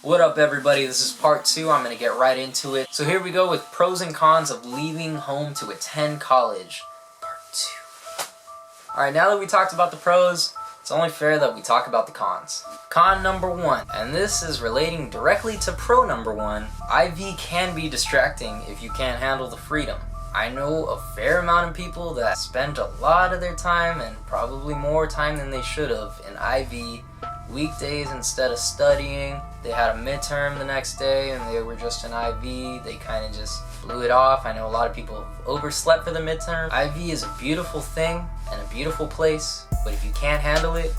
What up everybody, this is part 2, I'm going to get right into it. So here we go with pros and cons of leaving home to attend college, part 2. Alright, now that we talked about the pros, it's only fair that we talk about the cons. Con number 1, and this is relating directly to pro number 1, IV can be distracting if you can't handle the freedom. I know a fair amount of people that spend a lot of their time, and probably more time than they should have, in IV weekdays instead of studying. They had a midterm the next day and they were just in IV. They kind of just blew it off. I know a lot of people overslept for the midterm. IV is a beautiful thing and a beautiful place, but if you can't handle it,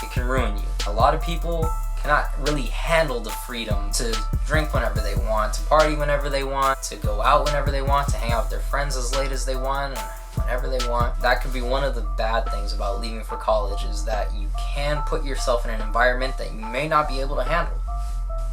it can ruin you. A lot of people cannot really handle the freedom to drink whenever they want, to party whenever they want, to go out whenever they want, to hang out with their friends as late as they want, and whenever they want. That could be one of the bad things about leaving for college, is that you can put yourself in an environment that you may not be able to handle.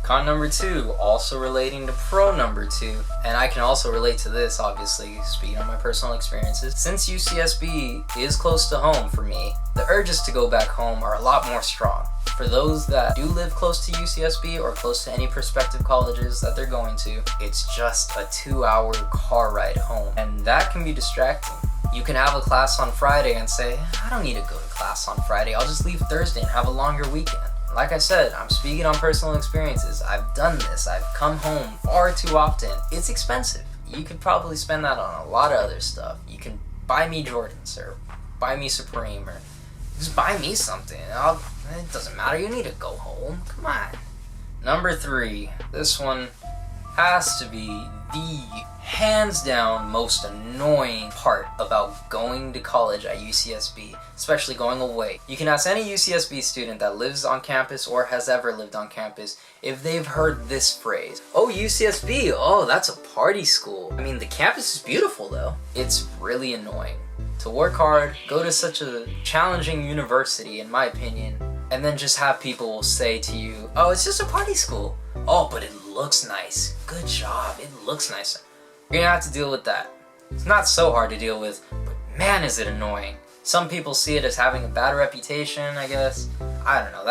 Con number 2, also relating to pro number 2, and I can also relate to this, obviously, speaking of my personal experiences. Since UCSB is close to home for me, the urges to go back home are a lot more strong. For those that do live close to UCSB or close to any prospective colleges that they're going to, it's just a 2-hour car ride home, and that can be distracting. You can have a class on Friday and say, I don't need to go to class on Friday, I'll just leave Thursday and have a longer weekend. Like I said, I'm speaking on personal experiences. I've done this. I've come home far too often. It's expensive. You could probably spend that on a lot of other stuff. You can buy me Jordans or buy me Supreme or just buy me something. It doesn't matter. You need to go home. Come on. Number 3. This one has to be the hands down most annoying part about going to college at UCSB, especially going away. You can ask any UCSB student that lives on campus or has ever lived on campus if they've heard this phrase. Oh, UCSB, oh, that's a party school. I mean, the campus is beautiful though. It's really annoying to work hard, go to such a challenging university in my opinion, and then just have people say to you, oh, it's just a party school. Oh, but it looks nice. Good job, it looks nice. You're gonna have to deal with that. It's not so hard to deal with, but man is it annoying. Some people see it as having a bad reputation, I guess. I don't know,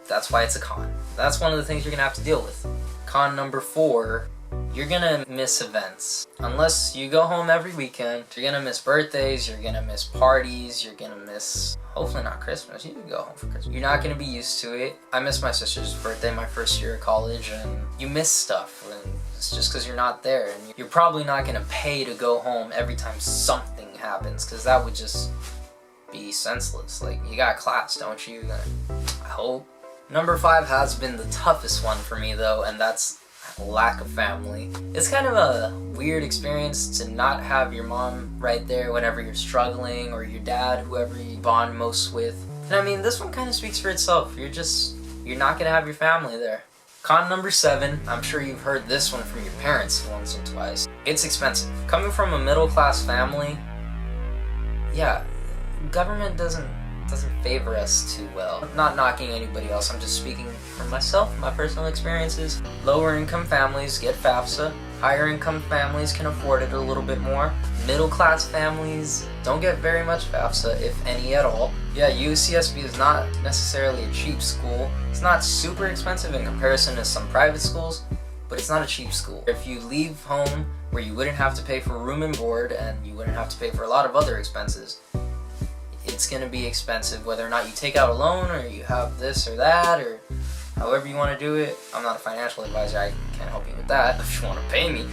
that's why it's a con. That's one of the things you're gonna have to deal with. Con number 4, you're gonna miss events. Unless you go home every weekend, you're gonna miss birthdays, you're gonna miss parties, you're gonna miss, hopefully not Christmas, you can go home for Christmas. You're not gonna be used to it. I missed my sister's birthday my first year of college, and you miss stuff, and it's just because you're not there, and you're probably not gonna pay to go home every time something happens, because that would just be senseless. Like, you got class, don't you? I hope. Number 5 has been the toughest one for me though, and that's lack of family. It's kind of a weird experience to not have your mom right there whenever you're struggling, or your dad, whoever you bond most with. And I mean, this one kind of speaks for itself. You're not gonna have your family there. Con number 7, I'm sure you've heard this one from your parents once or twice. It's expensive. Coming from a middle class family, yeah, government doesn't favor us too well. I'm not knocking anybody else, I'm just speaking for myself, my personal experiences. Lower income families get FAFSA. Higher income families can afford it a little bit more. Middle class families don't get very much FAFSA, if any at all. Yeah, UCSB is not necessarily a cheap school. It's not super expensive in comparison to some private schools, but it's not a cheap school. If you leave home where you wouldn't have to pay for room and board, and you wouldn't have to pay for a lot of other expenses, it's gonna be expensive whether or not you take out a loan or you have this or that, or however you want to do it. I'm not a financial advisor, I can't help you with that. If you want to pay me,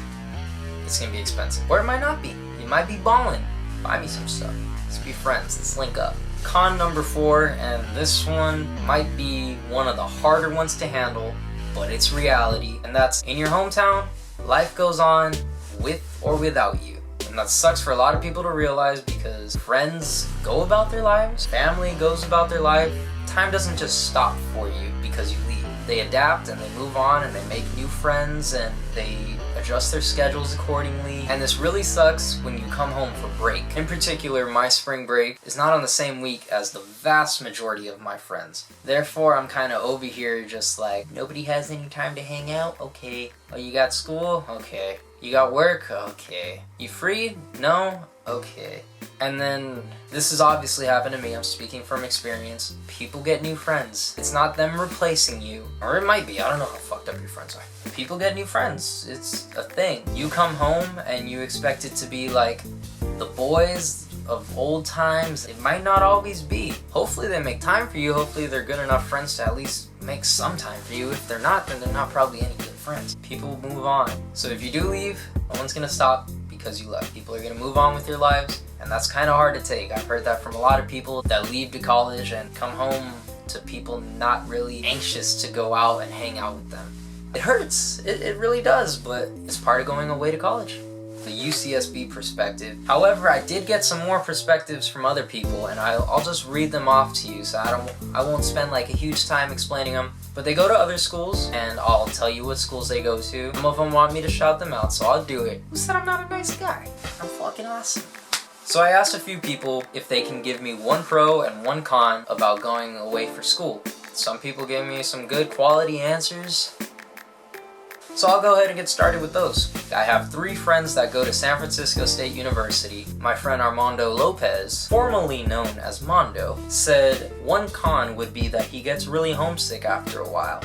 it's gonna be expensive. Or it might not be. You might be balling. Buy me some stuff. Let's be friends, let's link up. Con number 4, and this one might be one of the harder ones to handle, but it's reality, and that's in your hometown, life goes on with or without you. And that sucks for a lot of people to realize, because friends go about their lives, family goes about their life. Time doesn't just stop for you because you leave. They adapt and they move on and they make new friends and they adjust their schedules accordingly. And this really sucks when you come home for break. In particular, my spring break is not on the same week as the vast majority of my friends. Therefore, I'm kind of over here just like, nobody has any time to hang out? Okay. Oh, you got school? Okay. You got work? Okay. You free? No? Okay. And then, this has obviously happened to me, I'm speaking from experience. People get new friends. It's not them replacing you. Or it might be, I don't know how fucked up your friends are. People get new friends. It's a thing. You come home and you expect it to be like the boys of old times. It might not always be. Hopefully they make time for you. Hopefully they're good enough friends to at least make some time for you. If they're not, then they're not probably any good friends. People move on. So if you do leave, no one's gonna stop because you left. People are gonna move on with their lives, and that's kind of hard to take. I've heard that from a lot of people that leave to college and come home to people not really anxious to go out and hang out with them. It hurts. It really does, but it's part of going away to college. The UCSB perspective. However, I did get some more perspectives from other people, and I'll just read them off to you, so I won't spend like a huge time explaining them. But they go to other schools, and I'll tell you what schools they go to. Some of them want me to shout them out, so I'll do it. Who said I'm not a nice guy? I'm fucking awesome. So I asked a few people if they can give me one pro and one con about going away for school. Some people gave me some good quality answers. So I'll go ahead and get started with those. I have 3 friends that go to San Francisco State University. My friend Armando Lopez, formerly known as Mondo, said one con would be that he gets really homesick after a while.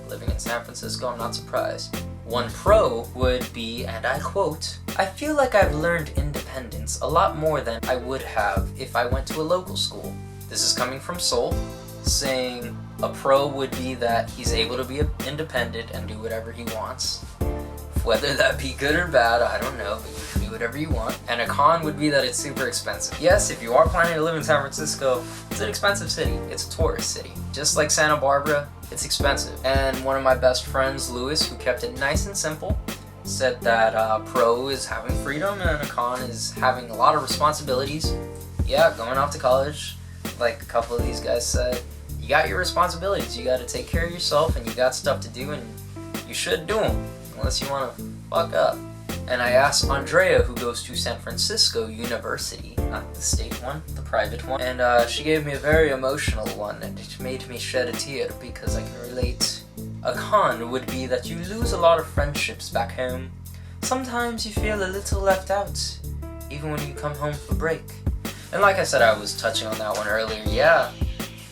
Living in San Francisco, I'm not surprised. One pro would be, and I quote, "I feel like I've learned independence a lot more than I would have if I went to a local school." This is coming from Soul, saying a pro would be that he's able to be independent and do whatever he wants. Whether that be good or bad, I don't know, but you can do whatever you want. And a con would be that it's super expensive. Yes, if you are planning to live in San Francisco, it's an expensive city. It's a tourist city. Just like Santa Barbara, it's expensive. And one of my best friends, Lewis, who kept it nice and simple, said that pro is having freedom and a con is having a lot of responsibilities. Yeah, going off to college, like a couple of these guys said, you got your responsibilities. You got to take care of yourself, and you got stuff to do, and you should do them, unless you want to fuck up. And I asked Andrea, who goes to San Francisco University, not the state one, the private one, and she gave me a very emotional one, and it made me shed a tear because I can relate. A con would be that you lose a lot of friendships back home. Sometimes you feel a little left out, even when you come home for break. And like I said, I was touching on that one earlier, yeah.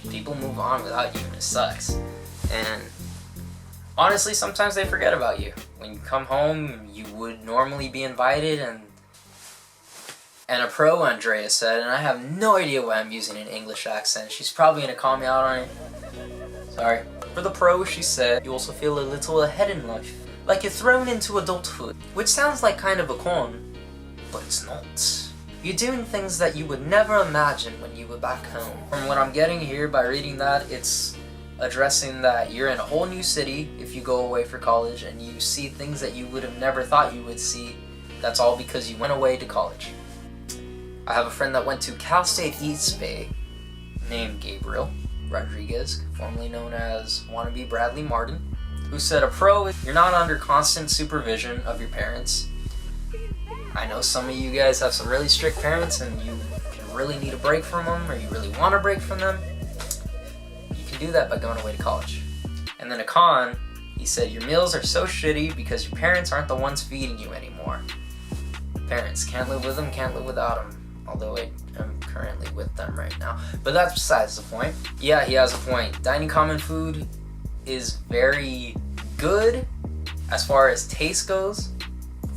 People move on without you, and it sucks. And honestly, sometimes they forget about you. When you come home, you would normally be invited, and a pro, Andrea said, and I have no idea why I'm using an English accent. She's probably gonna call me out on it. Sorry. For the pro, she said, you also feel a little ahead in life. Like you're thrown into adulthood. Which sounds like kind of a con, but it's not. You're doing things that you would never imagine when you were back home. From what I'm getting here by reading that, it's addressing that you're in a whole new city if you go away for college, and you see things that you would have never thought you would see. That's all because you went away to college. I have a friend that went to Cal State East Bay named Gabriel Rodriguez, formerly known as Wannabe Bradley Martin, who said a pro is you're not under constant supervision of your parents. I know some of you guys have some really strict parents and you can really need a break from them, or you really want a break from them. You can do that by going away to college. And then a con, he said your meals are so shitty because your parents aren't the ones feeding you anymore. Parents, can't live with them, can't live without them. Although I am currently with them right now. But that's besides the point. Yeah, he has a point. Dining common food is very good as far as taste goes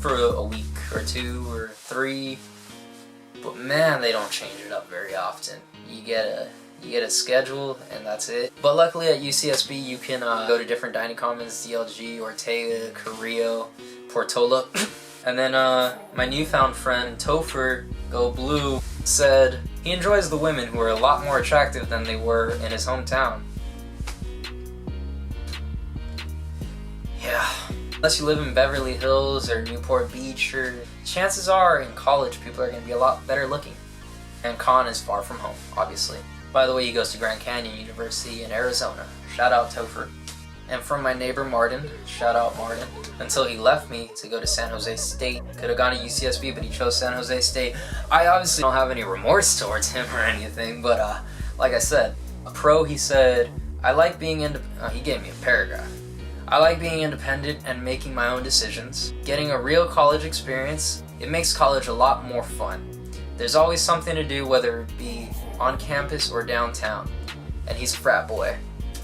for a week or 2 or 3, but man, they don't change it up very often. You get a schedule and that's it. But luckily at UCSB you can go to different dining commons, DLG, Ortega, Carrillo, Portola. And then my newfound friend Topher, Go Blue, said he enjoys the women who are a lot more attractive than they were in his hometown. Yeah. Unless you live in Beverly Hills or Newport Beach, or chances are in college people are going to be a lot better looking. And con is far from home, obviously. By the way, he goes to Grand Canyon University in Arizona. Shout out Topher. And from my neighbor Martin, shout out Martin, until he left me to go to San Jose State. Could have gone to UCSB, but he chose San Jose State. I obviously don't have any remorse towards him or anything, but like I said, a pro, he said, I like being he gave me a paragraph. I like being independent and making my own decisions. Getting a real college experience, it makes college a lot more fun. There's always something to do, whether it be on campus or downtown. And he's a frat boy.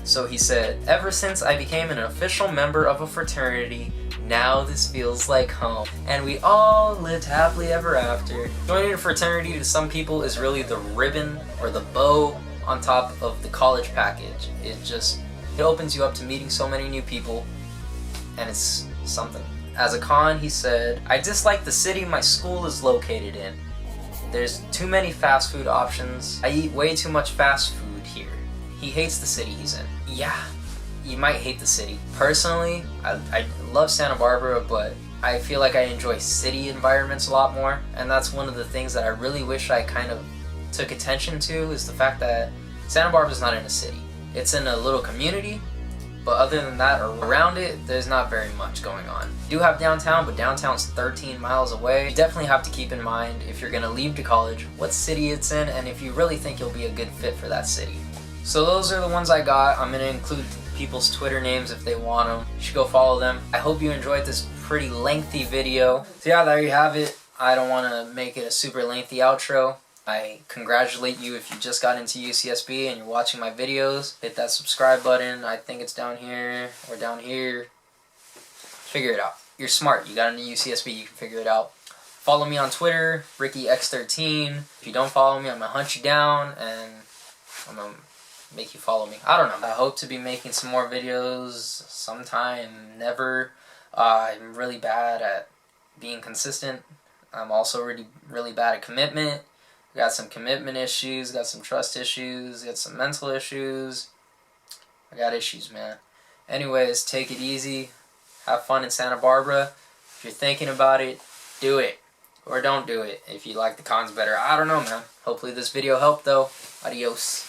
So he said, ever since I became an official member of a fraternity, now this feels like home. And we all lived happily ever after. Joining a fraternity to some people is really the ribbon or the bow on top of the college package. It opens you up to meeting so many new people, and it's something. As a con, he said, I dislike the city my school is located in. There's too many fast food options. I eat way too much fast food here. He hates the city he's in. Yeah, you might hate the city. Personally, I love Santa Barbara, but I feel like I enjoy city environments a lot more, and that's one of the things that I really wish I kind of took attention to, is the fact that Santa Barbara's not in a city. It's in a little community, but other than that, around it, there's not very much going on. You do have downtown, but downtown's 13 miles away. You definitely have to keep in mind, if you're gonna leave to college, what city it's in, and if you really think you'll be a good fit for that city. So those are the ones I got. I'm gonna include people's Twitter names if they want them. You should go follow them. I hope you enjoyed this pretty lengthy video. So yeah, there you have it. I don't wanna make it a super lengthy outro. I congratulate you if you just got into UCSB and you're watching my videos. Hit that subscribe button. I think it's down here or down here. Figure it out. You're smart. You got into UCSB. You can figure it out. Follow me on Twitter, RickyX13. If you don't follow me, I'm going to hunt you down and I'm going to make you follow me. I don't know. I hope to be making some more videos sometime. Never. I'm really bad at being consistent. I'm also really bad at commitment. Got some commitment issues, got some trust issues, got some mental issues. I got issues, man. Anyways, take it easy. Have fun in Santa Barbara. If you're thinking about it, do it. Or don't do it if you like the cons better. I don't know, man. Hopefully this video helped, though. Adios.